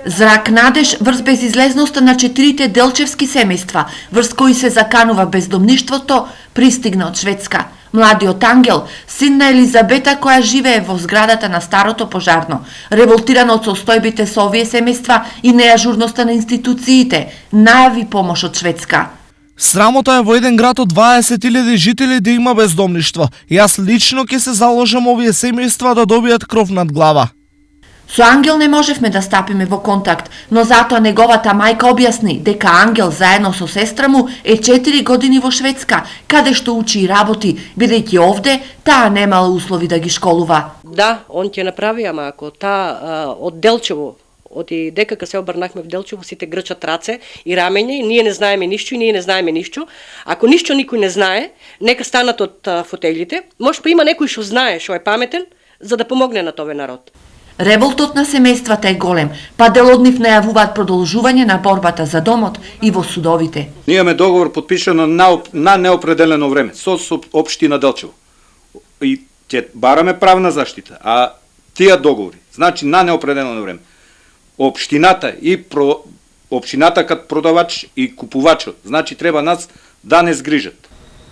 Зрак надеж врз безизлезноста на 4 делчевски семејства, врз кои се заканува бездомништвото, пристигна од Шведска. Младиот Ангел, син на Елизабета која живее во зградата на старото пожарно, револтиран од состојбите со овие семејства и неажурноста на институциите, најави помош од Шведска. Срамота е во еден град од 20.000 жители да има бездомништво. Јас лично ќе се заложам овие семејства да добијат кров над глава. Со Ангел не можевме да стапиме во контакт, но затоа неговата мајка објасни дека Ангел заедно со сестра му е 4 години во Шведска, каде што учи и работи, бидејќи овде таа немала услови да ги школува. Да, он ќе направи, ама ако таа од Делчево, од и ДКК се обрнахме в Делчево, сите грчат раце и рамење, ние не знаеме ништо и ние не знаеме ништо. Ако ништо никој не знае, нека станат од фотелите. Може па има некој што знае, што е паметен, за да помогне на тој народ. Револтот на семејствата е голем, па дел од нив најавуваат продолжување на борбата за домот и во судовите. Ние имаме договор подпишан на неопределено време со општина Делчево. И ќе бараме правна заштита, а тие договори, значи на неопределено време. Општината општината кај продавач и купувачот, значи треба нас да не згрижат.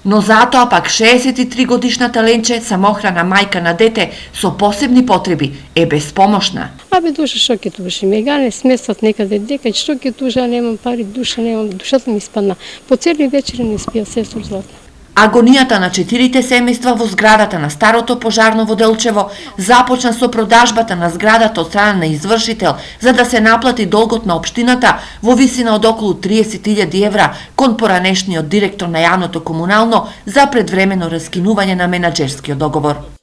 Но затоа пак 63 годишната Ленче, самохрана мајка на дете со посебни потреби, е безпомошна. Абе, душа, што ќе тужи? Мега не сместат некаде дека, што ќе тужа, немам пари, душата ми спадна. По цели вечери не спија, сестро Златна. Агонијата на 4 семејства во зградата на старото пожарно во Делчево започна со продажбата на зградата од страна на извршител за да се наплати долгот на општината во висина од околу 30.000 евра кон поранешниот директор на јавното комунално за предвремено раскинување на менаџерскиот договор.